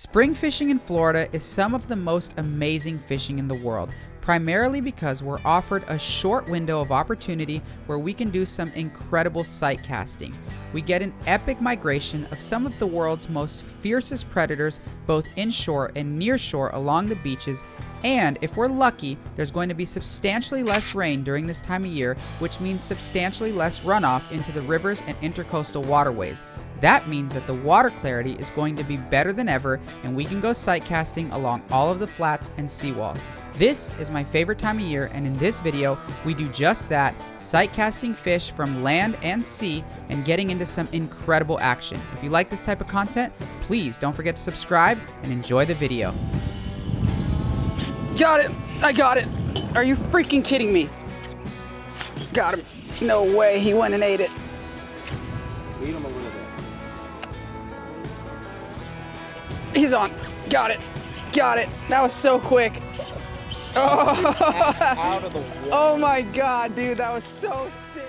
Spring fishing in Florida is some of the most amazing fishing in the world, primarily because we're offered a short window of opportunity where we can do some incredible sight casting. We get an epic migration of some of the world's most fiercest predators, both inshore and nearshore along the beaches, and if we're lucky, there's going to be substantially less rain during this time of year, which means substantially less runoff into the rivers and intercoastal waterways. That means that the water clarity is going to be better than ever, and we can go sight casting along all of the flats and seawalls. This is my favorite time of year, and in this video, we do just that, sight casting fish from land and sea and getting into some incredible action. If you like this type of content, please don't forget to subscribe and enjoy the video. Got it! I got it! Are you freaking kidding me? Got him. No way, he went and ate it. Lead him a little bit. He's on. Got it. Got it. That was so quick. Oh, Out of the water. Oh my God, dude, that was so sick.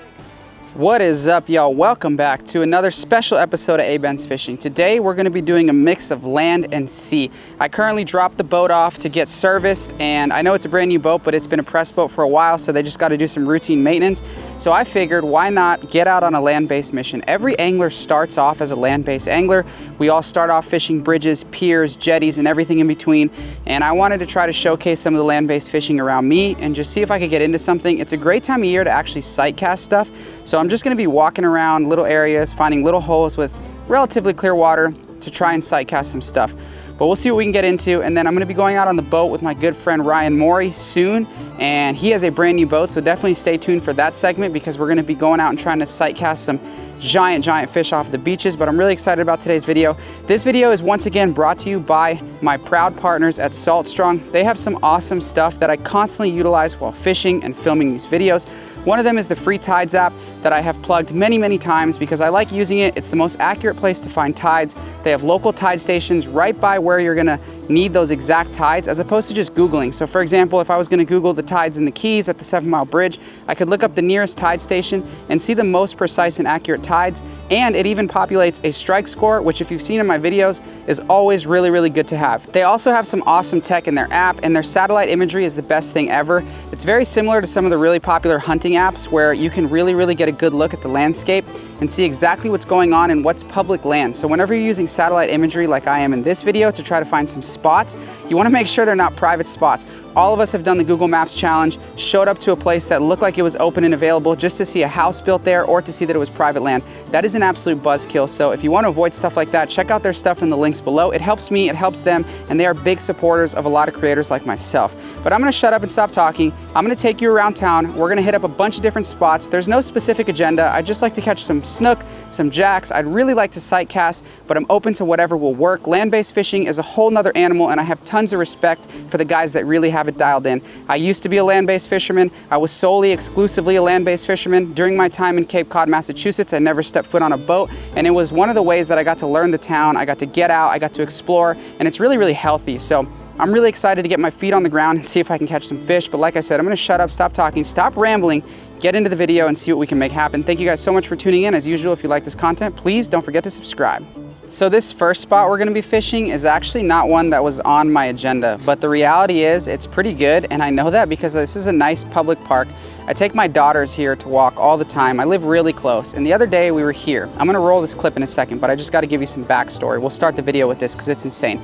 What is up, y'all? Welcome back to another special episode of Abenz Fishing. Today, we're gonna be doing a mix of land and sea. I currently dropped the boat off to get serviced, and I know it's a brand new boat, but it's been a press boat for a while, so they just gotta do some routine maintenance. So I figured, why not get out on a land-based mission? Every angler starts off as a land-based angler. We all start off fishing bridges, piers, jetties, and everything in between. And I wanted to try to showcase some of the land-based fishing around me and just see if I could get into something. It's a great time of year to actually sight cast stuff. So I'm just gonna be walking around little areas, finding little holes with relatively clear water to try and sight cast some stuff. But we'll see what we can get into, and then I'm gonna be going out on the boat with my good friend Ryan Morey soon, and he has a brand new boat, so definitely stay tuned for that segment because we're gonna be going out and trying to sight cast some giant fish off the beaches. But I'm really excited about today's video. This video is once again brought to you by my proud partners at Salt Strong. They have some awesome stuff that I constantly utilize while fishing and filming these videos. One of them is the free tides app that I have plugged many times because I like using it. It's the most accurate place to find tides. They have local tide stations right by where you're gonna need those exact tides as opposed to just Googling. So for example, if I was gonna Google the tides in the Keys at the 7 Mile Bridge, I could look up the nearest tide station and see the most precise and accurate tides. And it even populates a strike score, which if you've seen in my videos, is always really good to have. They also have some awesome tech in their app, and their satellite imagery is the best thing ever. It's very similar to some of the really popular hunting apps where you can really get a good look at the landscape and see exactly what's going on and what's public land. So whenever you're using satellite imagery like I am in this video to try to find some spots, you wanna make sure they're not private spots. All of us have done the Google Maps challenge, showed up to a place that looked like it was open and available just to see a house built there or to see that it was private land. That is an absolute buzzkill. So if you want to avoid stuff like that, check out their stuff in the links below. It helps me, it helps them, and they are big supporters of a lot of creators like myself. But I'm gonna shut up and stop talking. I'm gonna take you around town. We're gonna hit up a bunch of different spots. There's no specific agenda. I just like to catch some snook, some jacks. I'd really like to sight cast, but I'm open to whatever will work. Land-based fishing is a whole nother animal, and I have tons of respect for the guys that really have it dialed in. I used to be a land-based fisherman. I was solely, exclusively a land-based fisherman. During my time in Cape Cod, Massachusetts, I never stepped foot on a boat, and it was one of the ways that I got to learn the town. I got to get out, I got to explore, and it's really healthy. So I'm really excited to get my feet on the ground and see if I can catch some fish. But like I said, I'm gonna shut up, stop talking, stop rambling, get into the video and see what we can make happen. Thank you guys so much for tuning in. As usual, if you like this content, please don't forget to subscribe. So this first spot we're gonna be fishing is actually not one that was on my agenda, but the reality is it's pretty good, and I know that because this is a nice public park. I take my daughters here to walk all the time. I live really close, and the other day we were here. I'm gonna roll this clip in a second, but I just gotta give you some backstory. We'll start the video with this because it's insane.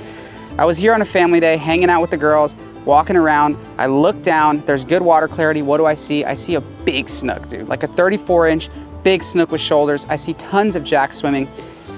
I was here on a family day, hanging out with the girls, walking around. I look down, there's good water clarity. What do I see? I see a big snook, dude, like a 34-inch big snook with shoulders. I see tons of jacks swimming.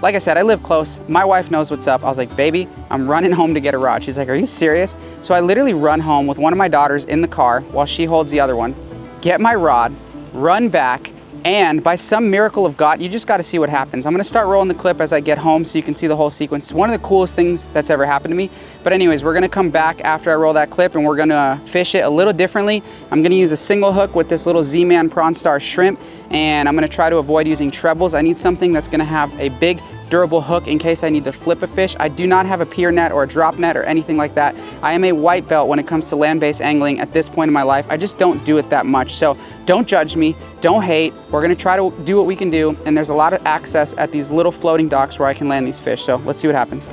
Like I said, I live close. My wife knows what's up. I was like, baby, I'm running home to get a rod. She's like, are you serious? So I literally run home with one of my daughters in the car while she holds the other one, get my rod, run back, and by some miracle of God, you just got to see what happens. I'm going to start rolling the clip as I get home so you can see the whole sequence. One of the coolest things that's ever happened to me. But anyways, we're going to come back after I roll that clip and we're going to fish it a little differently. I'm going to use a single hook with this little Z-Man Prawn Star shrimp, and I'm going to try to avoid using trebles. I need something that's going to have a big durable hook in case I need to flip a fish. I do not have a pier net or a drop net or anything like that. I am a white belt when it comes to land-based angling at this point in my life. I just don't do it that much. So don't judge me, don't hate. We're gonna try to do what we can do, and there's a lot of access at these little floating docks where I can land these fish. So let's see what happens.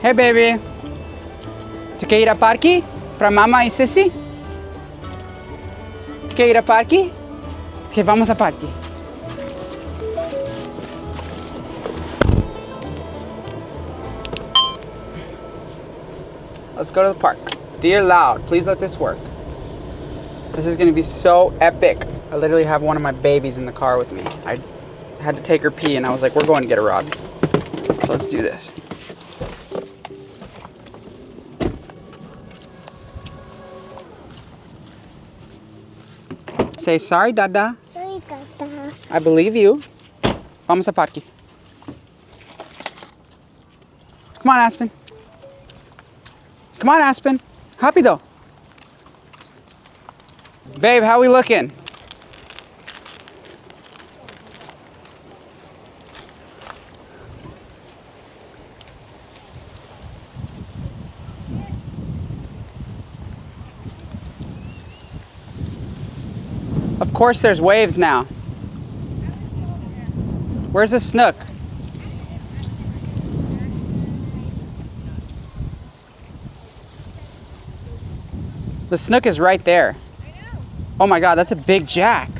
Hey, baby. Tu quer ir a parque? Pra mama e Sissy? Tu quer ir a parque? Ok, vamos a parque. Let's go to the park. Dear loud, please let this work. This is gonna be so epic. I literally have one of my babies in the car with me. I had to take her pee and I was like, we're going to get a rod. So let's do this. Say sorry, Dada. Sorry, Dada. I believe you. Vamos a parque. Come on, Aspen. Come on, Aspen. Rápido. Babe, how we looking? Of course there's waves now. Where's the snook? The snook is right there. Oh my God, that's a big jack.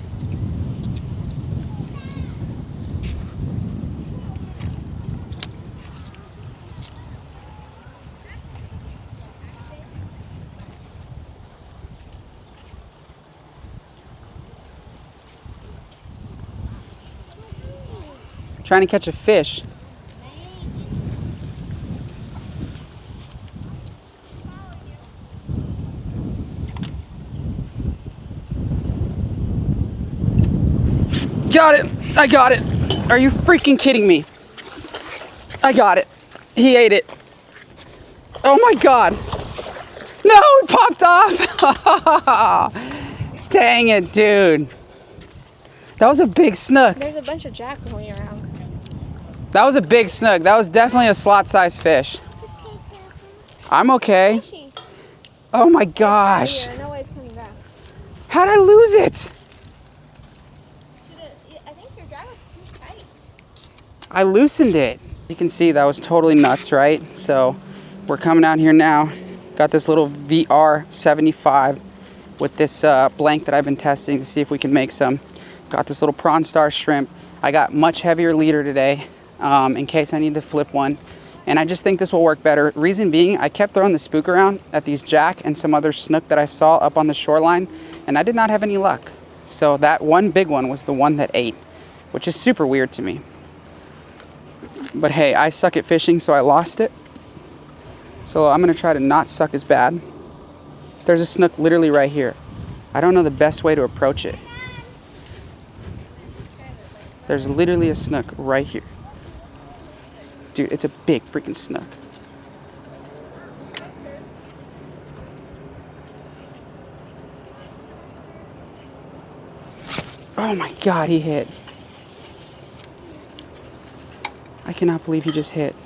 Trying to catch a fish. Got it! I got it! Are you freaking kidding me? I got it. He ate it. Oh my God. No, it popped off. Dang it, dude. That was a big snook. There's a bunch of jack going around. That was a big snook. That was definitely a slot-sized fish. I'm okay. Oh my gosh. No way it's coming back. How'd I lose it? I think your drag was too tight. I loosened it. You can see that was totally nuts, right? So we're coming out here now. Got this little VR 75 with this blank that I've been testing to see if we can make some. Got this little prawn star shrimp. I got much heavier leader today in case I need to flip one. And I just think this will work better. Reason being, I kept throwing the spook around at these jack and some other snook that I saw up on the shoreline, and I did not have any luck. So that one big one was the one that ate, which is super weird to me. But hey, I suck at fishing, so I lost it. So I'm gonna try to not suck as bad. There's a snook literally right here. I don't know the best way to approach it. There's literally a snook right here. Dude, it's a big freaking snook. Oh my God, he hit. I cannot believe he just hit.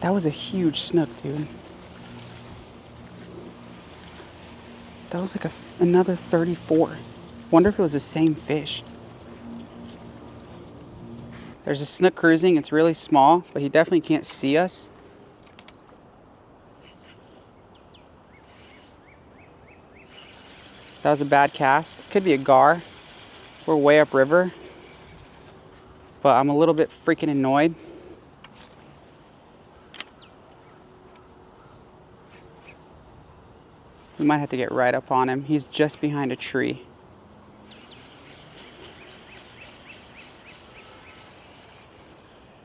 That was a huge snook, dude. That was like another 34. Wonder if it was the same fish. There's a snook cruising. It's really small, but he definitely can't see us. That was a bad cast. Could be a gar. We're way upriver. But I'm a little bit freaking annoyed. We might have to get right up on him. He's just behind a tree.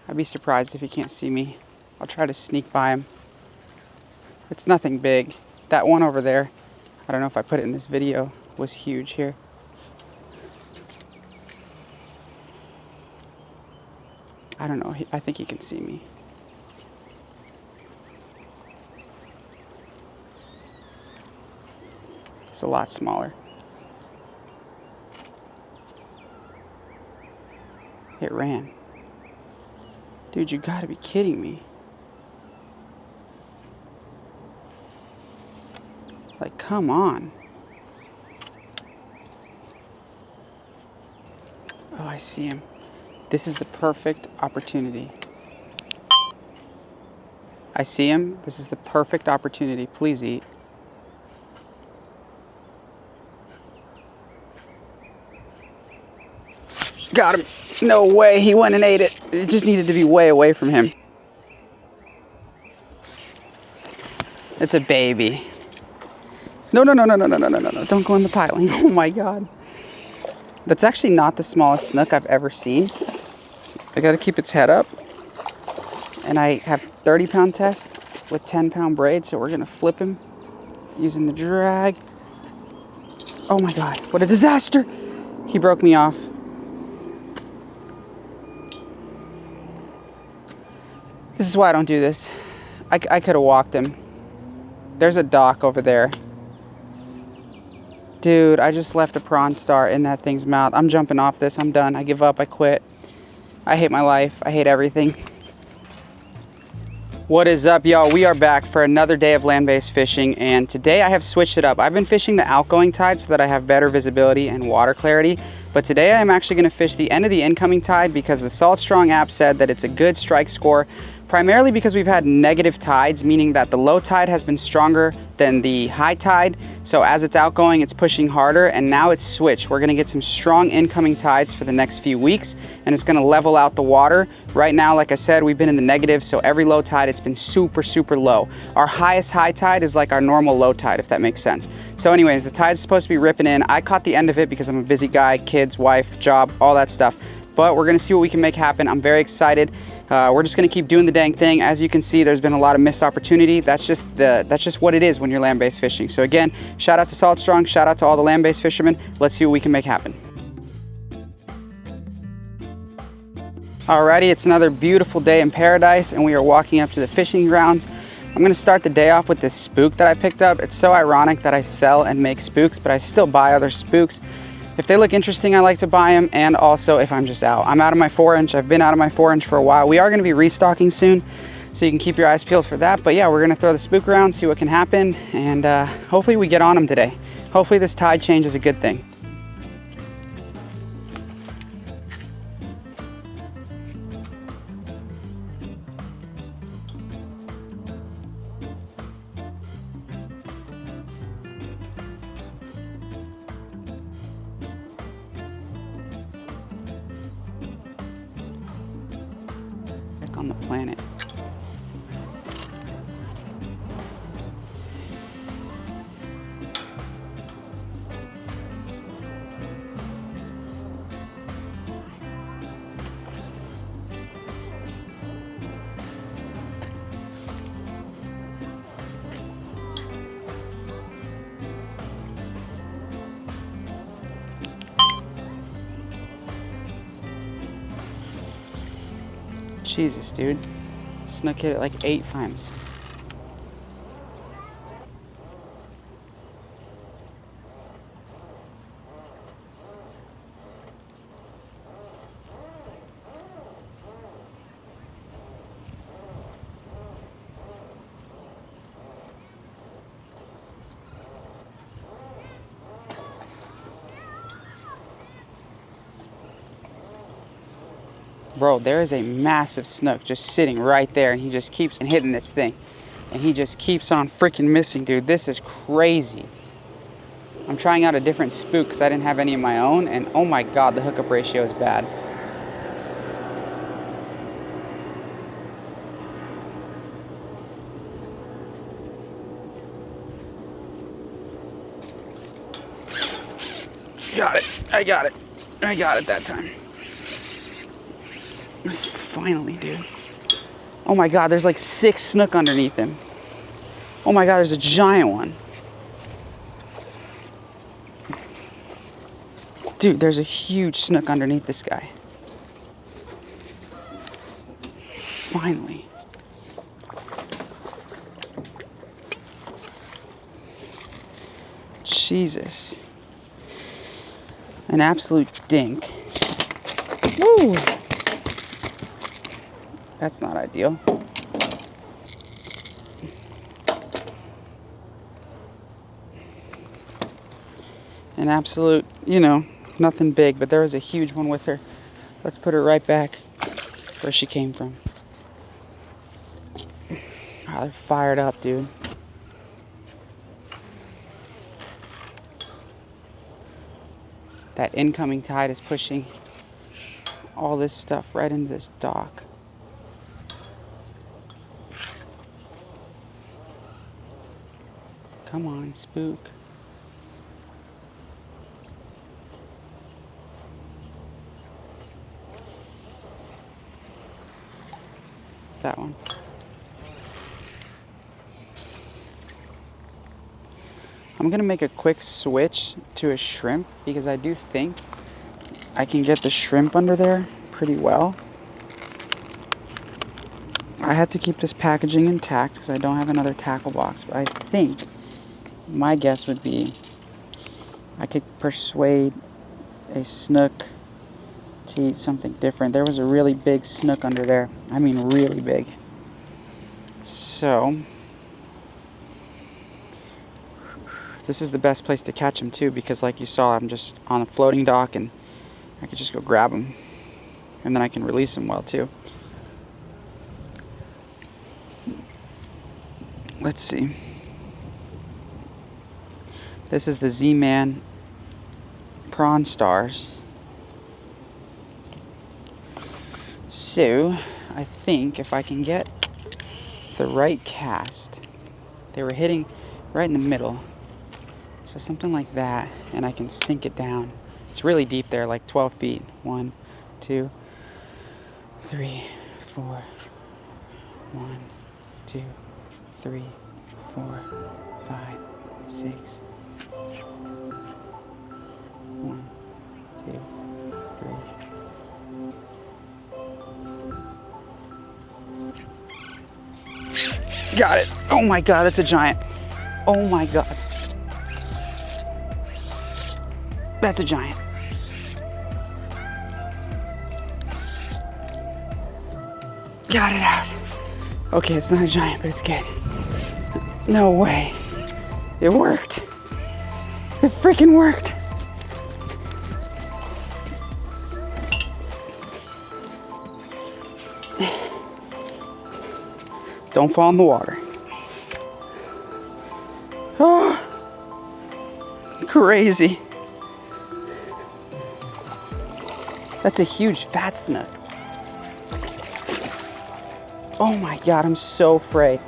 I'd be surprised if he can't see me. I'll try to sneak by him. It's nothing big. That one over there, I don't know if I put it in this video, was huge here. I don't know. I think he can see me. It's a lot smaller. It ran. Dude, you gotta be kidding me. Like, come on. Oh, I see him. This is the perfect opportunity. I see him. This is the perfect opportunity. Please eat. Got him. No way. He went and ate it. It just needed to be way away from him. It's a baby. No, no, no, no, no, no, no, no, no, no. Don't go in the piling. Oh my God. That's actually not the smallest snook I've ever seen. I gotta keep its head up. And I have 30-pound test with 10-pound braid, so we're gonna flip him using the drag. Oh my God, what a disaster. He broke me off. This is why I don't do this. I could have walked him. There's a dock over there. Dude, I just left a prawn star in that thing's mouth. I'm jumping off this. I'm done. I give up. I quit. I hate my life. I hate everything. What is up, y'all? We are back for another day of land-based fishing, and today I have switched it up. I've been fishing the outgoing tide so that I have better visibility and water clarity, but today I'm actually going to fish the end of the incoming tide because the Salt Strong app said that it's a good strike score, primarily because we've had negative tides, meaning that the low tide has been stronger than the high tide. So as it's outgoing, it's pushing harder, and now it's switched. We're gonna get some strong incoming tides for the next few weeks, and it's gonna level out the water. Right now, like I said, we've been in the negative, so every low tide, it's been super, super low. Our highest high tide is like our normal low tide, if that makes sense. So anyways, the tide's supposed to be ripping in. I caught the end of it because I'm a busy guy, kids, wife, job, all that stuff. But we're gonna see what we can make happen. I'm very excited. We're just gonna keep doing the dang thing. As you can see, there's been a lot of missed opportunity. That's just what it is when you're land-based fishing. So again, shout out to Salt Strong, shout out to all the land-based fishermen. Let's see what we can make happen. Alrighty, it's another beautiful day in paradise, and we are walking up to the fishing grounds. I'm gonna start the day off with this spook that I picked up. It's so ironic that I sell and make spooks, but I still buy other spooks. If they look interesting, I like to buy them, and also if I'm just out. I'm out of my 4-inch. I've been out of my 4-inch for a while. We are gonna be restocking soon, so you can keep your eyes peeled for that. But yeah, we're gonna throw the spook around, see what can happen, and hopefully we get on them today. Hopefully this tide change is a good thing. On the planet. Jesus, dude. Snook hit it like 8 times. Bro, there is a massive snook just sitting right there, and he just keeps hitting this thing. And he just keeps on freaking missing, dude. This is crazy. I'm trying out a different spook because I didn't have any of my own, and oh my God, the hookup ratio is bad. Got it. I got it. I got it that time. Finally, dude. Oh my God, there's like 6 snook underneath him. Oh my God, there's a giant one. Dude, there's a huge snook underneath this guy. Finally. Jesus. An absolute dink. Woo! That's not ideal. an absolute, you know, nothing big, but there was a huge one with her. Let's put her right back where she came from. Oh, they're fired up, dude. That incoming tide is pushing all this stuff right into this dock. Come on, spook. That one. I'm gonna make a quick switch to a shrimp because I do think I can get the shrimp under there pretty well. I had to keep this packaging intact because I don't have another tackle box, but I think my guess would be I could persuade a snook to eat something different. There was a really big snook under there. I mean really big. So this is the best place to catch him too, because like you saw, I'm just on a floating dock and I could just go grab him and then I can release him well too. Let's see. This is the Z-Man Prawn Stars. So, I think if I can get the right cast, they were hitting right in the middle. So something like that, and I can sink it down. It's really deep there, like 12 feet. 1, 2, 3, 4. 1, 2, 3, 4, 5, 6. 1, 2, 3. Got it. Oh my God, that's a giant. Oh my God. That's a giant. Got it out. Okay, it's not a giant, but it's good. No way. It worked. It freaking worked. Don't fall in the water. Oh, crazy. That's a huge fat snook. Oh my God, I'm so afraid.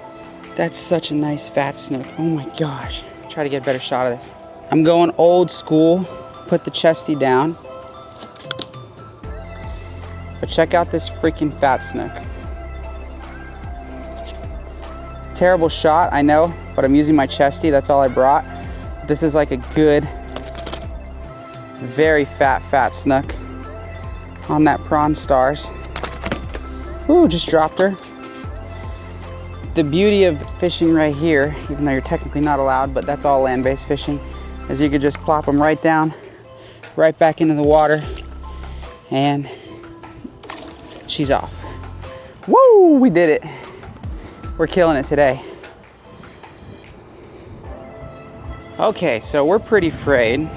That's such a nice fat snook. Oh my gosh. Try to get a better shot of this. I'm going old school. Put the chesty down. But check out this freaking fat snook. Terrible shot, I know, but I'm using my chesty. That's all I brought. This is like a good, very fat snook on that Prawn Stars. Ooh, just dropped her. The beauty of fishing right here, even though you're technically not allowed, but that's all land-based fishing, is you could just plop them right down, right back into the water, and she's off. Woo, we did it. We're killing it today. Okay, so we're pretty frayed,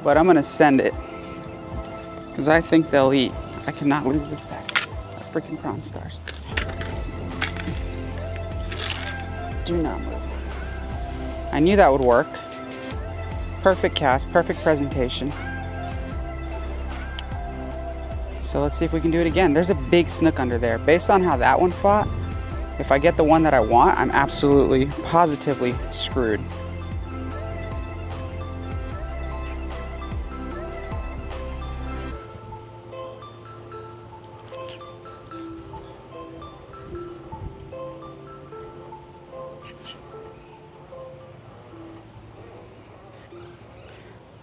but I'm gonna send it because I think they'll eat. I cannot lose this pack of freaking Prawn Stars. Do not move. I knew that would work. Perfect cast, perfect presentation. So let's see if we can do it again. There's a big snook under there. Based on how that one fought, if I get the one that I want, I'm absolutely, positively screwed.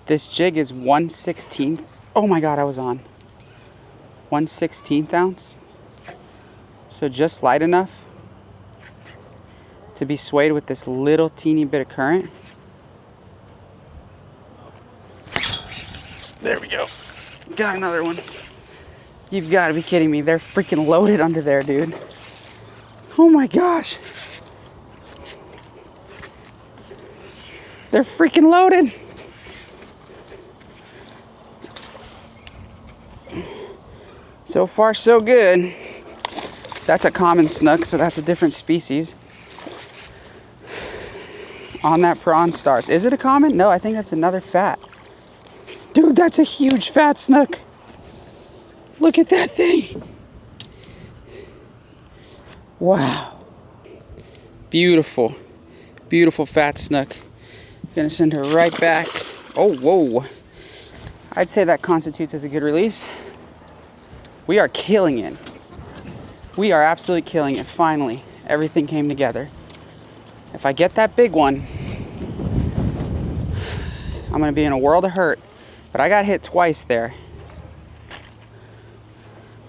This jig is 1/16. Oh my God, I was on. 1/16 ounce. So just light enough to be swayed with this little teeny bit of current. There we go. Got another one. You've got to be kidding me. They're freaking loaded under there, dude. Oh my gosh. They're freaking loaded. So far, so good. That's a common snook, so that's a different species. On that prawn stars. Is it a common? No, I think that's another fat. Dude, that's a huge fat snook. Look at that thing. Wow. Beautiful. Beautiful fat snook. Gonna send her right back. Oh, whoa. I'd say that constitutes as a good release. We are killing it. We are absolutely killing it. Finally, everything came together. If I get that big one, I'm gonna be in a world of hurt. But I got hit twice there.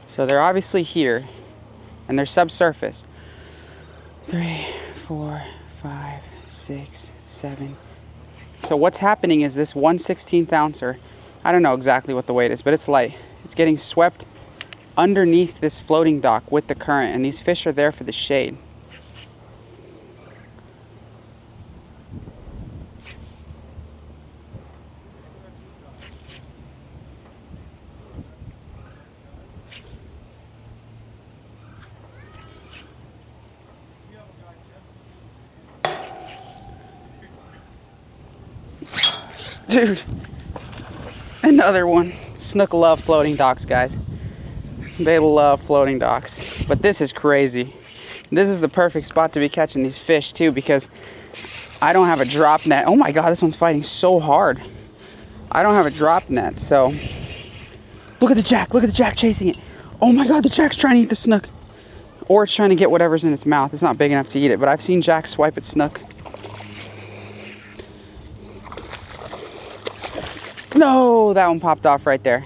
So they're obviously here, and they're subsurface. 3, 4, 5, 6, 7. So what's happening is this 1/16 ouncer, I don't know exactly what the weight is, but it's light. It's getting swept underneath this floating dock with the current, and these fish are there for the shade. Dude, another one. Snook love floating docks, guys. They love floating docks. But this is crazy. This is the perfect spot to be catching these fish too, because I don't have a drop net. Oh my God, this one's fighting so hard. I don't have a drop net, so. Look at the jack chasing it. Oh my God, the jack's trying to eat the snook. Or it's trying to get whatever's in its mouth. It's not big enough to eat it, but I've seen jack swipe at snook. No, that one popped off right there.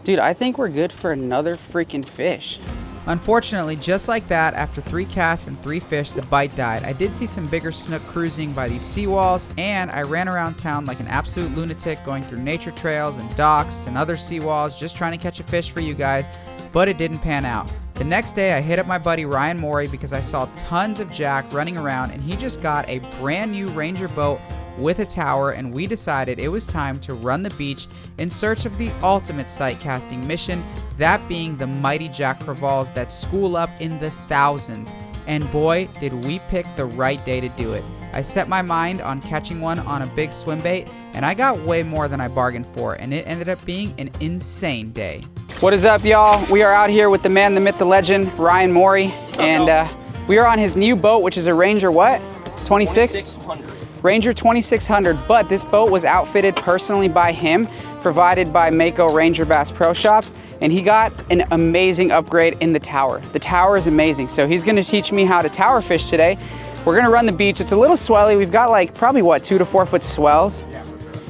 Dude, I think we're good for another freaking fish. Unfortunately, just like that, after 3 casts and 3 fish, the bite died. I did see some bigger snook cruising by these seawalls, and I ran around town like an absolute lunatic, going through nature trails and docks and other seawalls, just trying to catch a fish for you guys, but it didn't pan out. The next day, I hit up my buddy Ryan Morey because I saw tons of jack running around, and he just got a brand new Ranger boat with a tower, and we decided it was time to run the beach in search of the ultimate sight casting mission, that being the mighty jack crevalles that school up in the thousands. And boy, did we pick the right day to do it. I set my mind on catching one on a big swim bait, and I got way more than I bargained for, and it ended up being an insane day. What is up, y'all? We are out here with the man, the myth, the legend, Ryan Morey, and we are on his new boat, which is a Ranger what? 2600. Ranger 2600, but this boat was outfitted personally by him, provided by Mako Ranger Bass Pro Shops, and he got an amazing upgrade in the tower. The tower is amazing, so he's gonna teach me how to tower fish today. We're gonna run the beach. It's a little swelly. We've got like probably what, 2 to 4 foot swells? Yeah,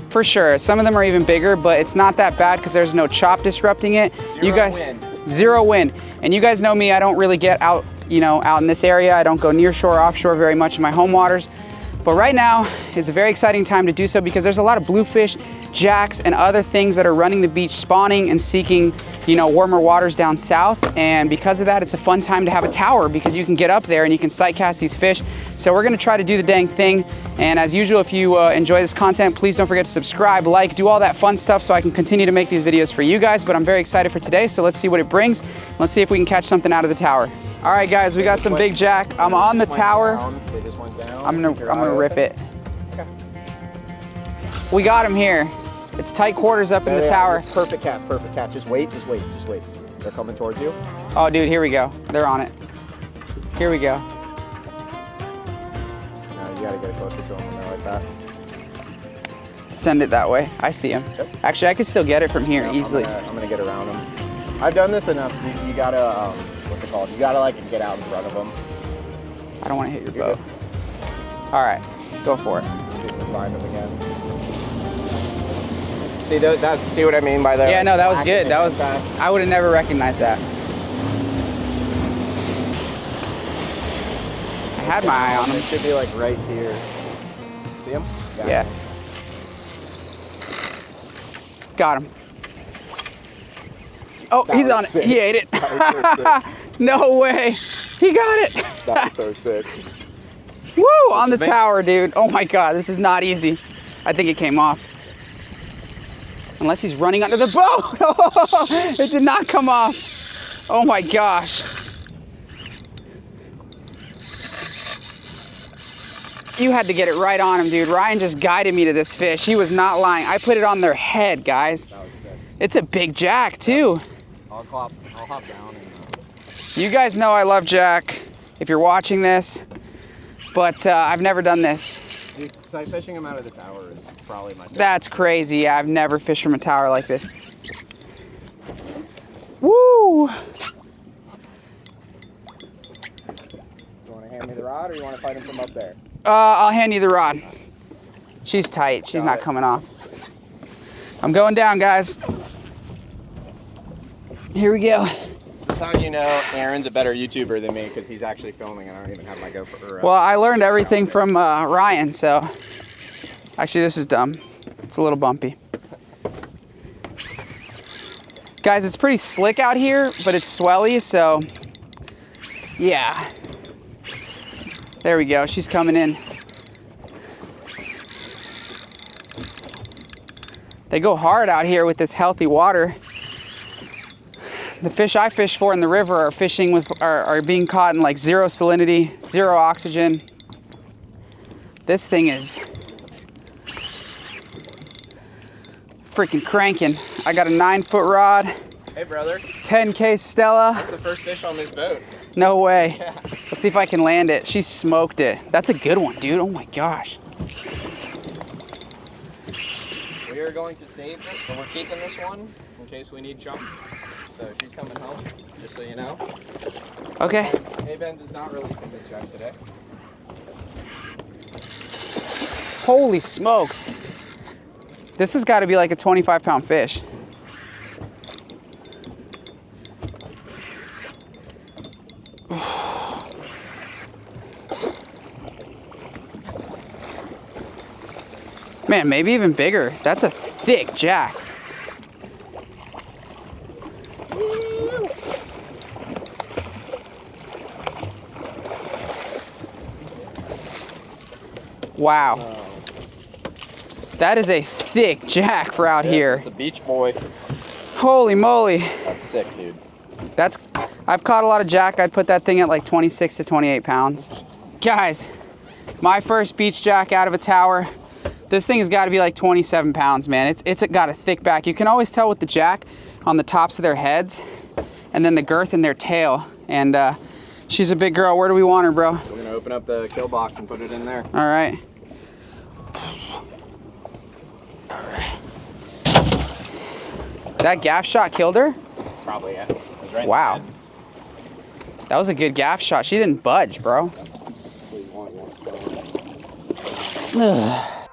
for sure. Some of them are even bigger, but it's not that bad because there's no chop disrupting it. Zero wind. And you guys know me, I don't really get out, out in this area. I don't go near shore, offshore very much in my home waters. But right now is a very exciting time to do so because there's a lot of bluefish, jacks, and other things that are running the beach, spawning and seeking, warmer waters down south. And because of that, it's a fun time to have a tower because you can get up there and you can sight cast these fish. So we're gonna try to do the dang thing. And as usual, if you enjoy this content, please don't forget to subscribe, like, do all that fun stuff so I can continue to make these videos for you guys. But I'm very excited for today, so let's see what it brings. Let's see if we can catch something out of the tower. All right, guys, we got some big jack. I'm on the tower. I'm gonna rip it. Okay. We got him here. It's tight quarters up in the tower. Perfect cast, perfect cast. Just wait. They're coming towards you. Oh, dude, here we go. They're on it. Here we go. No, you gotta get closer to them when they're like that. Send it that way. I see him. Yep. Actually, I could still get it from here easily. I'm gonna get around them. I've done this enough. You gotta, what's it called? You gotta like get out in front of them. I don't want to hit your boat. All right, go for it. Find them again. See see what I mean by that? Yeah, no, that was good. That was, I would have never recognized that. I had my eye on him. It should be like right here. See him? Yeah. Got him. Oh, he's on it. He ate it. No way. He got it. That was so sick. Woo, on the tower, dude. Oh my God, this is not easy. I think it came off. Unless he's running under the boat. It did not come off. Oh my gosh. You had to get it right on him, dude. Ryan just guided me to this fish. He was not lying. I put it on their head, guys. That was sick. It's a big jack, too. I'll hop down. You guys know I love jack, if you're watching this, but I've never done this. Dude, sight fishing him out of the tower is probably my favorite. That's crazy. Yeah, I've never fished from a tower like this. Woo! You want to hand me the rod, or you want to fight him from up there? I'll hand you the rod. She's tight. She's not coming off. I'm going down, guys. Here we go. This is how you know Aaron's a better YouTuber than me, because he's actually filming and I don't even have my GoPro. Well, I learned everything from Ryan, so. Actually, this is dumb. It's a little bumpy. Guys, it's pretty slick out here, but it's swelly, so yeah. There we go, she's coming in. They go hard out here with this healthy water. The fish I fish for in the river are being caught in like 0 salinity, 0 oxygen. This thing is freaking cranking. I got a 9-foot rod. Hey, brother. 10K Stella. That's the first fish on this boat. No way. Yeah. Let's see if I can land it. She smoked it. That's a good one, dude. Oh my gosh. We are going to save this, but we're keeping this one in case we need chum. So she's coming home, just so you know. Okay. Abenz is not releasing this jack today. Holy smokes. This has got to be like a 25-pound fish. Man, maybe even bigger. That's a thick jack. Wow. That is a thick jack for out here. It's a beach boy. Holy moly. That's sick, dude. I've caught a lot of jack. I'd put that thing at like 26 to 28 pounds. Guys, my first beach jack out of a tower. This thing has got to be like 27 pounds, man. It's got a thick back. You can always tell with the jack on the tops of their heads and then the girth in their tail. And she's a big girl. Where do we want her, bro? We're going to open up the kill box and put it in there. All right. That gaff shot killed her? Probably, yeah. It was right Wow. in the head. That was a good gaff shot. She didn't budge, bro.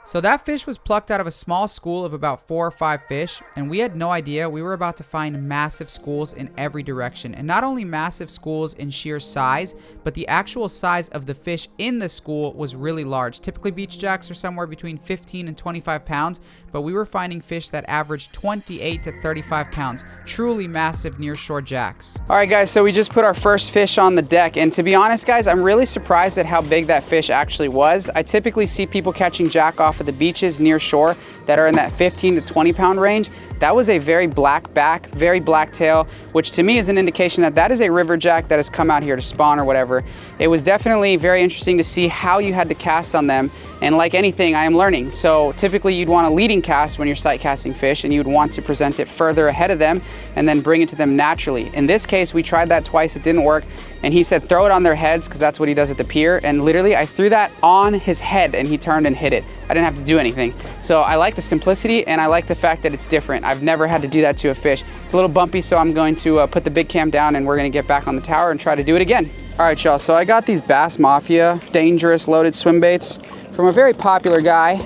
So that fish was plucked out of a small school of about 4 or 5 fish, and we had no idea we were about to find massive schools in every direction. And not only massive schools in sheer size, but the actual size of the fish in the school was really large. Typically beach jacks are somewhere between 15 and 25 pounds, but we were finding fish that averaged 28 to 35 pounds. Truly massive nearshore jacks. All right, guys, so we just put our first fish on the deck. And to be honest, guys, I'm really surprised at how big that fish actually was. I typically see people catching jack off of the beaches near shore that are in that 15 to 20 pound range. That was a very black back, very black tail, which to me is an indication that that is a river jack that has come out here to spawn or whatever. It was definitely very interesting to see how you had to cast on them. And like anything, I am learning. So typically you'd want a leading cast when you're sight casting fish, and you'd want to present it further ahead of them and then bring it to them naturally. In this case, we tried that twice, it didn't work. And he said, throw it on their heads, because that's what he does at the pier. And literally I threw that on his head and he turned and hit it. I didn't have to do anything. So I like the simplicity and I like the fact that it's different. I've never had to do that to a fish. It's a little bumpy, so I'm going to put the big cam down and we're gonna get back on the tower and try to do it again. All right, y'all, so I got these Bass Mafia dangerous loaded swim baits from a very popular guy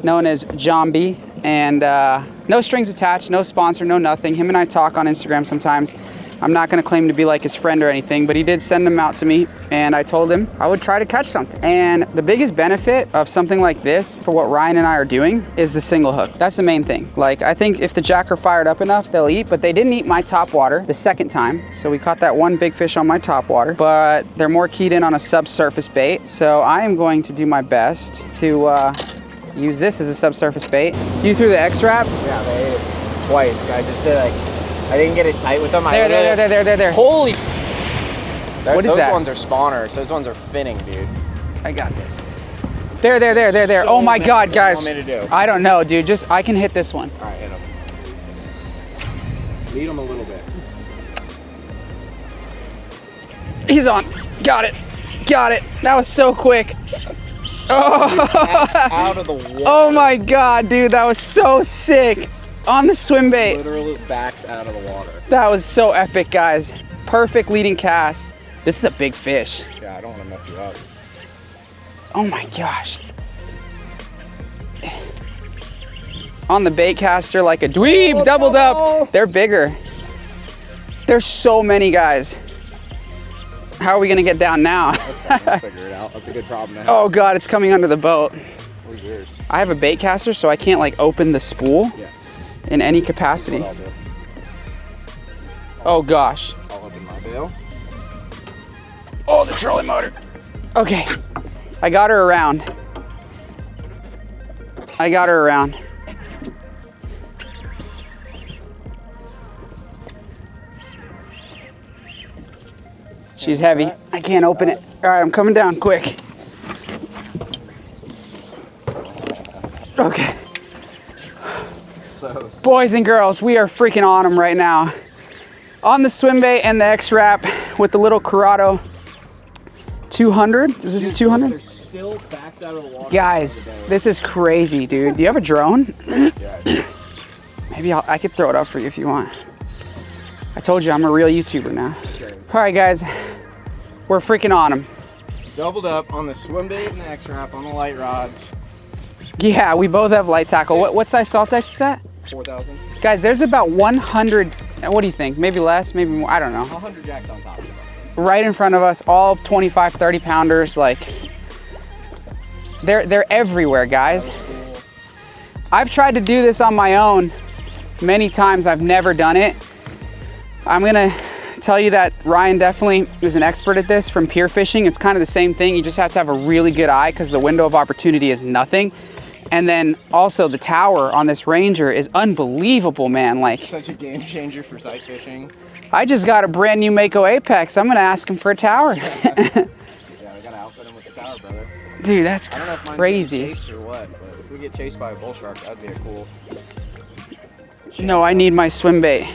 known as Jambi. And No strings attached, no sponsor, no nothing. Him and I talk on Instagram sometimes. I'm not gonna claim to be like his friend or anything, but he did send them out to me, and I told him I would try to catch something. And the biggest benefit of something like this for what Ryan and I are doing is the single hook. That's the main thing. Like, I think if the jack are fired up enough, they'll eat, but they didn't eat my top water the second time. So we caught that one big fish on my top water, but they're more keyed in on a subsurface bait. So I am going to do my best to use this as a subsurface bait. You threw the X-Wrap? Yeah, they ate it twice. I just did I didn't get it tight with them. There. Holy! What is that? Those ones are spawners. Those ones are finning, dude. I got this. There. Oh my God, guys. What do you want me to do? I don't know, dude. Just, I can hit this one. All right, hit him. Lead him a little bit. He's on. Got it. That was so quick. Oh. Out of the water. Oh my God, dude. That was so sick. On the swim bait. Literally backs out of the water. That was so epic, guys. Perfect leading cast. This is a big fish. Yeah, I don't want to mess you up. Oh my gosh. On the bait caster like a dweeb, doubled up. They're bigger. There's so many, guys. How are we gonna get down now? We'll figure it out. That's a good problem to have. Oh God, it's coming under the boat. Where's yours? I have a bait caster, so I can't like open the spool in any capacity. That's what I'll do. Oh gosh. I'll open my bail. Oh, the trolling motor. Okay, I got her around. She's heavy. I can't open it. All right, I'm coming down quick. Okay. So Boys and girls, we are freaking on them right now. On the swim bait and the X-Wrap with the little Corrado 200. Is this a 200? they're still backed out of the water. Guys, this is crazy, dude. Do you have a drone? Yeah. Maybe I could throw it up for you if you want. I told you I'm a real YouTuber now. All right, guys, we're freaking on them. Doubled up on the swim bait and the X-Wrap on the light rods. Yeah, we both have light tackle. What size Salt X is that? 4,000. Guys, there's about 100, what do you think? Maybe less, maybe more, I don't know. 100 jacks on top of it. Right in front of us, all 25, 30 pounders, like, they're everywhere, guys. Cool. I've tried to do this on my own many times. I've never done it. I'm gonna tell you that Ryan definitely is an expert at this from pier fishing. It's kind of the same thing. You just have to have a really good eye because the window of opportunity is nothing. And then also the tower on this Ranger is unbelievable, man. Like, Such a game changer for sight fishing. I just got a brand new Mako Apex. I'm gonna ask him for a tower. Yeah, we gotta outfit him with the tower, brother. Dude, that's I don't know if mine's crazy. getting chased or what, but if we get chased by a bull shark, that'd be a cool. No, I need my swim bait.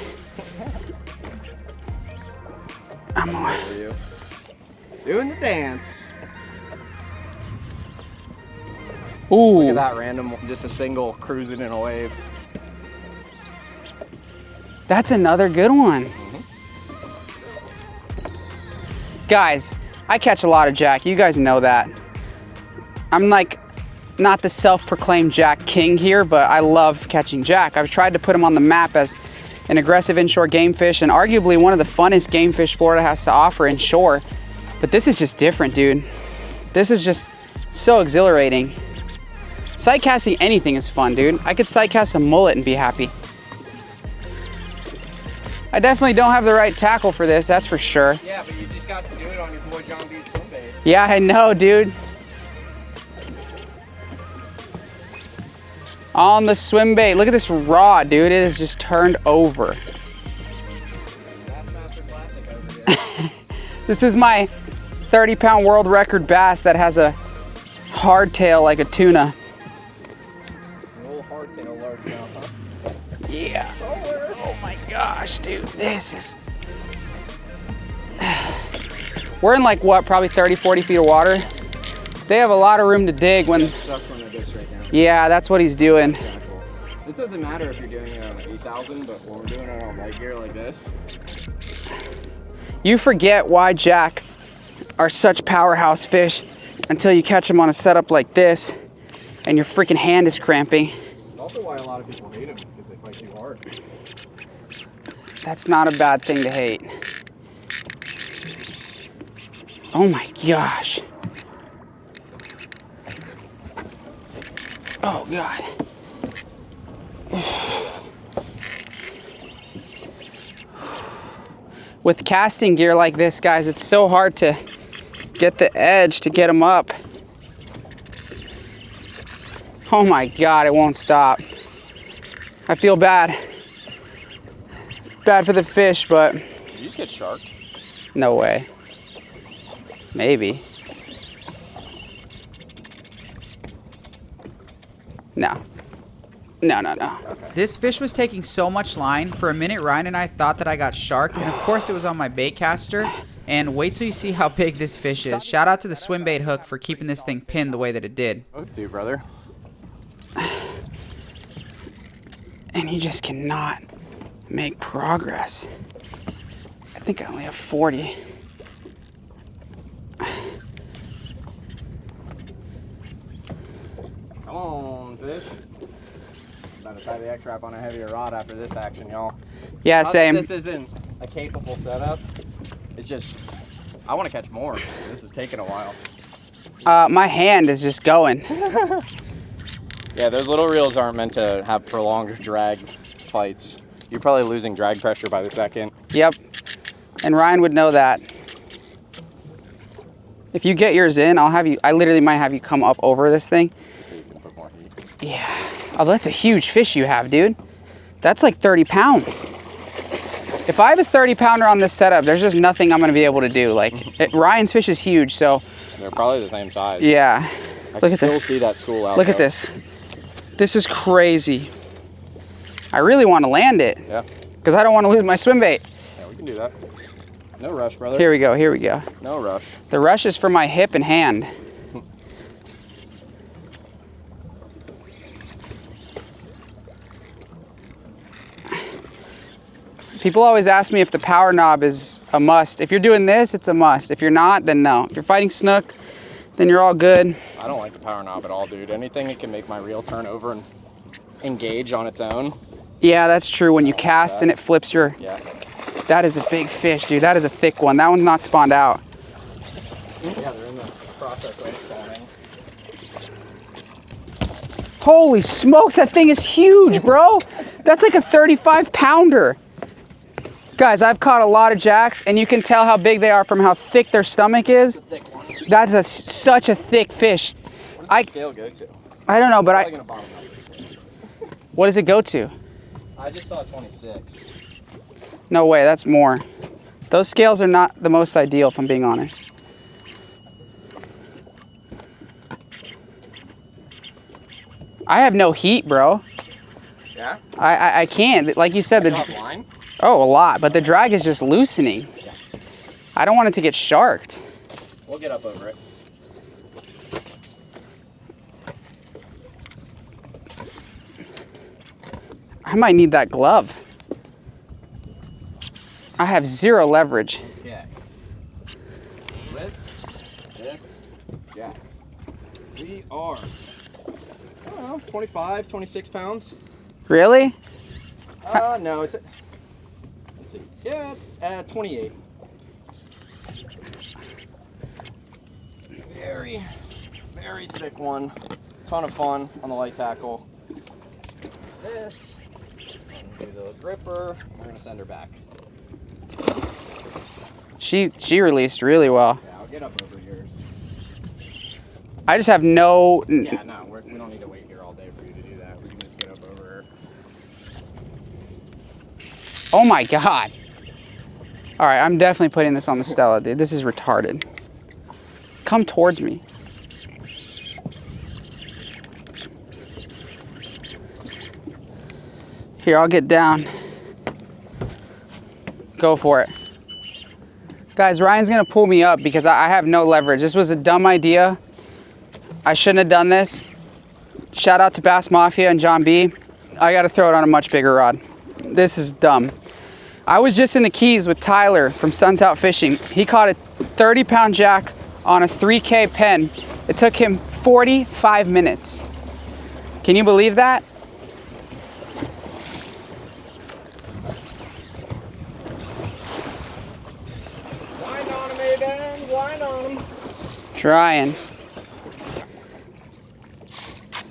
I'm For you. Doing the dance. Look Ooh, at that random, just a single cruising in a wave. that's another good one. Guys, I catch a lot of jack. You guys know that. I'm like not the self-proclaimed jack king here, but I love catching jack. I've tried to put him on the map as an aggressive inshore game fish and arguably one of the funnest game fish Florida has to offer inshore. But this is just different, dude. This is just so exhilarating. Sight casting anything is fun, dude. I could sight cast a mullet and be happy. I definitely don't have the right tackle for this, that's for sure. Yeah, but you just got to do it on your boy John B's swim bait. Yeah, I know, dude. On the swim bait. Look at this rod, dude. It is just turned over. Bassmaster Classic over here. This is my 30-pound world record bass that has a hardtail like a tuna. A little hardtail largemouth, huh? Yeah. Oh my gosh, dude. This is... We're in like what, probably 30, 40 feet of water. They have a lot of room to dig when... It sucks when it goes straight down. Yeah, that's what he's doing. Kinda cool. This doesn't matter if you're doing it on 8,000, but when we're doing it on light gear like this. You forget why jack are such powerhouse fish until you catch them on a setup like this and your freaking hand is cramping. It's also why a lot of people hate them, is because they way too hard. That's not a bad thing to hate. Oh my gosh. Oh God. With casting gear like this, guys, it's so hard to get the edge to get them up. Oh my God, it won't stop. I feel bad. Bad for the fish, but... Did you just get sharked? No way. Maybe. No. No. This fish was taking so much line. For a minute, Ryan and I thought that I got sharked, and of course it was on my bait caster. And wait till you see how big this fish is. Shout out to the swim bait hook for keeping this thing pinned the way that it did. Both do, brother. And he just cannot make progress. I think I only have 40. Come on, fish. About to tie the X-Wrap on a heavier rod after this action, y'all. Yeah, Not that same. This isn't a capable setup. It's just, I want to catch more. This is taking a while. My hand is just going. Yeah, those little reels aren't meant to have prolonged drag fights. You're probably losing drag pressure by the second. Yep. And Ryan would know that. If you get yours in, I literally might have you come up over this thing. So you can put more heat. Yeah. Oh, that's a huge fish you have, dude. That's like 30 pounds. If I have a 30 pounder on this setup, there's just nothing I'm gonna be able to do. Like, Ryan's fish is huge, so. They're probably the same size. Yeah. Look at still this. See that school out Look at though. this. This is crazy. I really want to land it. Yeah. Because I don't want to lose my swim bait. Yeah, we can do that. No rush, brother. Here we go, here we go. No rush. The rush is for my hip and hand. People always ask me if the power knob is a must. If you're doing this, it's a must. If you're not, then no. If you're fighting snook, then you're all good. I don't like the power knob at all, dude. Anything that can make my reel turn over and engage on its own. Yeah, that's true. When you cast and it flips your... Yeah. That is a big fish, dude. That is a thick one. That one's not spawned out. Yeah, they're in the process of spawning. Holy smokes, that thing is huge, bro. That's like a 35 pounder. Guys, I've caught a lot of jacks, and you can tell how big they are from how thick their stomach is. Thick one. That's such a thick fish. What does the scale go to? I don't know, but Probably gonna bottom up. what does it go to? I just saw 26. No way, that's more. Those scales are not the most ideal, if I'm being honest. I have no heat, bro. Yeah? I can't. Like you said, Line? oh, a lot, but the drag is just loosening. I don't want it to get sharked. We'll get up over it. I might need that glove. I have zero leverage. Okay. With this, yeah. We are, I don't know, 25, 26 pounds. Really? No, it's, let's see. Yeah, 28. Very, very thick one. Ton of fun on the light tackle. This, do the gripper. We're gonna send her back. She released really well. Yeah, I'll get up over yours. I just have no... Yeah, no, we don't need to wait here all day for you to do that. We can just get up over her. Oh my God. All right, I'm definitely putting this on the Stella, dude. This is retarded. Come towards me. Here, I'll get down. Go for it. Guys, Ryan's gonna pull me up because I have no leverage. This was a dumb idea. I shouldn't have done this. Shout out to Bass Mafia and John B. I gotta throw it on a much bigger rod. This is dumb. I was just in the Keys with Tyler from Suns Out Fishing. He caught a 30-pound jack on a 3K pen. It took him 45 minutes. Can you believe that? Grind on them. Trying.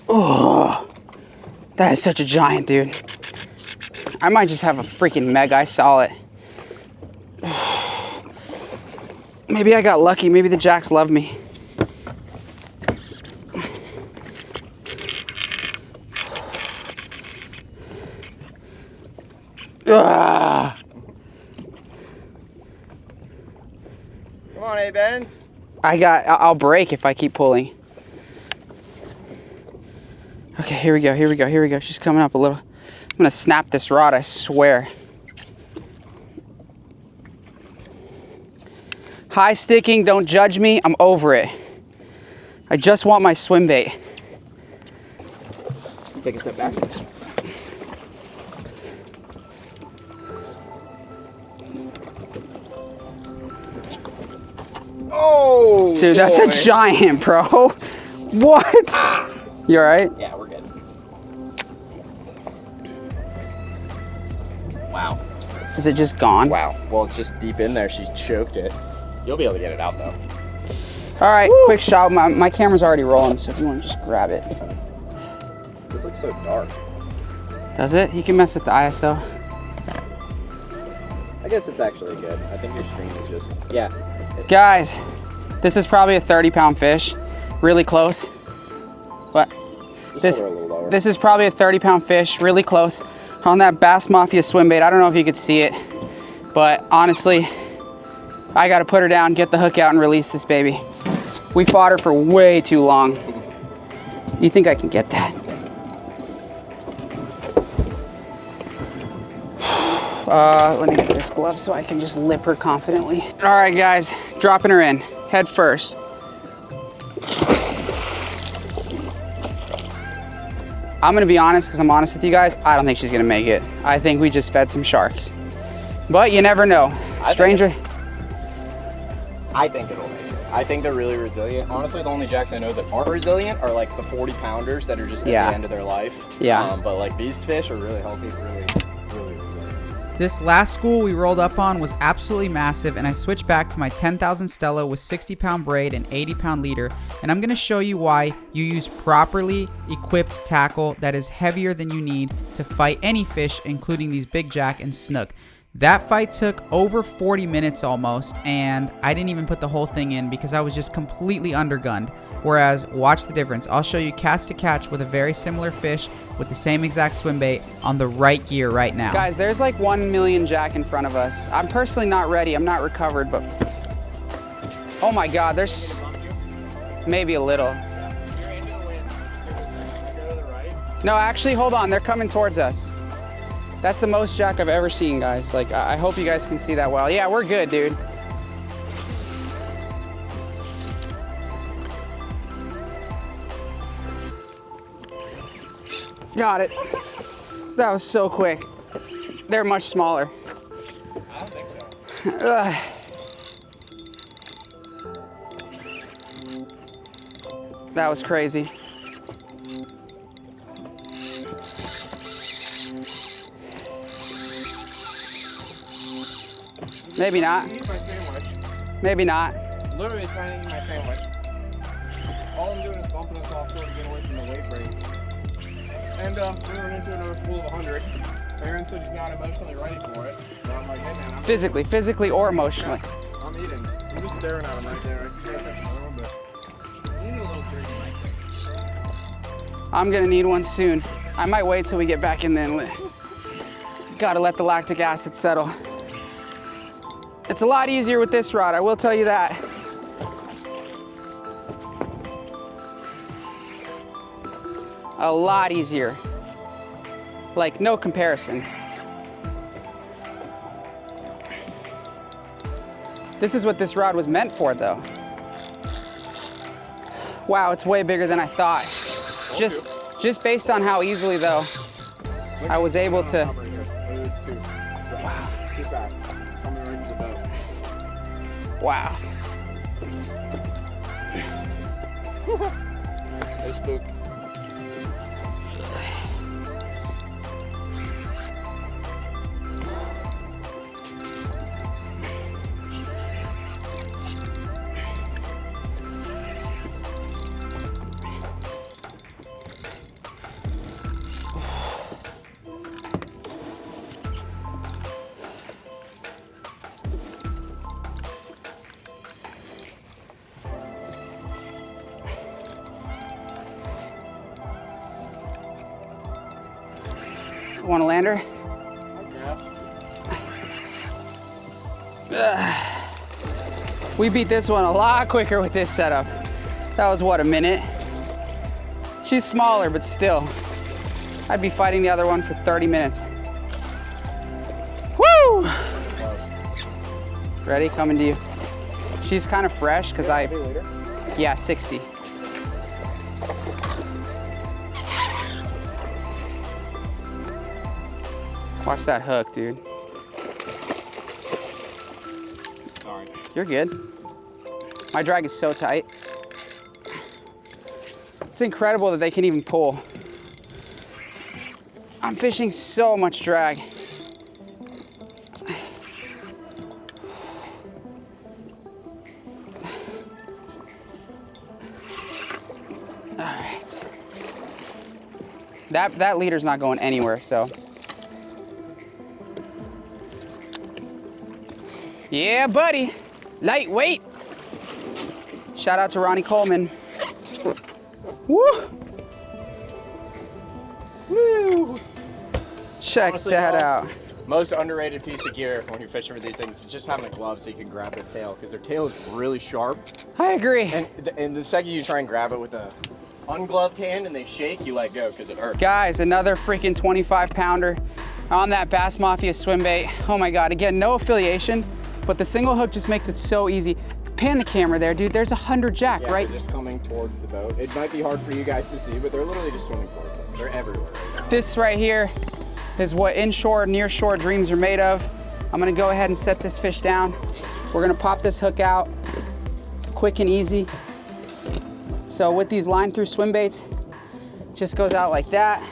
Oh, that is such a giant, dude. I might just have a freaking meg. I saw it. Maybe I got lucky. Maybe the jacks love me. Ah. Come on, Abenz. I'll break if I keep pulling. Okay, here we go, here we go, here we go. She's coming up a little. I'm gonna snap this rod, I swear. High sticking, don't judge me, I'm over it. I just want my swim bait. Take a step back. Oh, dude, that's boy. a giant, bro. What? Ah. You all right? Yeah, we're good. Wow. Is it just gone? Wow. Well, it's just deep in there. She's choked it. You'll be able to get it out, though. All right, quick shot. My camera's already rolling, so if you want to just grab it. This looks so dark. Does it? You can mess with the ISO. I guess it's actually good. I think your stream is just, yeah. Guys, this is probably a 30-pound fish. Really close. What? Just hold her a little lower. This is probably a 30-pound fish, really close. On that Bass Mafia swim bait. I don't know if you could see it, but honestly, I gotta put her down, get the hook out, and release this baby. We fought her for way too long. You think I can get that? Let me get this glove so I can just lip her confidently. All right, guys, dropping her in, head first. I'm gonna be honest, because I'm honest with you guys, I don't think she's gonna make it. I think we just fed some sharks. But you never know. Stranger. I think it'll make it. I think they're really resilient. Honestly, the only jacks I know that aren't resilient are like the 40-pounders that are just at the end of their life. Yeah. But like these fish are really healthy, really resilient. This last school we rolled up on was absolutely massive, and I switched back to my 10,000 Stella with 60-pound braid and 80-pound leader, and I'm going to show you why you use properly equipped tackle that is heavier than you need to fight any fish, including these big jack and snook. That fight took over 40 minutes almost, and I didn't even put the whole thing in because I was just completely undergunned. Whereas, watch the difference. I'll show you cast to catch with a very similar fish with the same exact swim bait on the right gear right now. Guys, there's like 1 million jack in front of us. I'm personally not ready. I'm not recovered, but oh my God, there's maybe a little. No, actually, hold on. They're coming towards us. That's the most jack I've ever seen, guys. Like, I hope you guys can see that well. Yeah, we're good, dude. Got it. That was so quick. They're much smaller. I don't think so. That was crazy. Maybe not. Eat my sandwich. Maybe not. Literally trying to eat my sandwich. All I'm doing is bumping us off short to get away from the weight break. And we run into another school of 100. Aaron said he's not emotionally ready for it. So I'm like, hey man, I'm Physically or emotionally. Yeah, I'm eating. I'm just staring at him right there. I can't touch him, but you need a little turkey like. I'm gonna need one soon. I might wait till we get back in the inlet. Gotta let the lactic acid settle. It's a lot easier with this rod, I will tell you that. A lot easier. Like, no comparison. This is what this rod was meant for, though. Wow, it's way bigger than I thought. Just based on how easily, though, I was able to. Wow. Keep back. Coming right to the boat. Wow. They spook. Want to land her? We beat this one a lot quicker with this setup. That was what, a minute? She's smaller, but still. I'd be fighting the other one for 30 minutes. Woo! Ready? Coming to you. She's kind of fresh because yeah, 60. Watch that hook, dude. Sorry. You're good. My drag is so tight. It's incredible that they can even pull. I'm fishing so much drag. All right. That leader's not going anywhere, so. Yeah, buddy. Lightweight. Shout out to Ronnie Coleman. Woo! Woo! Check Honestly, that out. Most underrated piece of gear when you're fishing for these things is just having a glove so you can grab their tail, because their tail is really sharp. I agree. And the second you try and grab it with a ungloved hand and they shake, you let go because it hurts. Guys, another freaking 25-pounder on that Bass Mafia swim bait. Oh my God, again, no affiliation, but the single hook just makes it so easy. Pan the camera there, dude. There's 100 jack, Yeah, right? they're just coming towards the boat. It might be hard for you guys to see, but they're literally just swimming towards us. They're everywhere right now. This right here is what inshore, nearshore dreams are made of. I'm gonna go ahead and set this fish down. We're gonna pop this hook out, quick and easy. So with these line through swim baits, just goes out like that.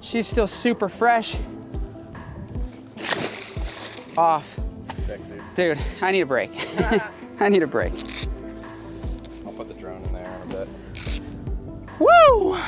She's still super fresh. Off. Sick, dude. Dude, I need a break. I need a break. I'll put the drone in there in a bit. Woo!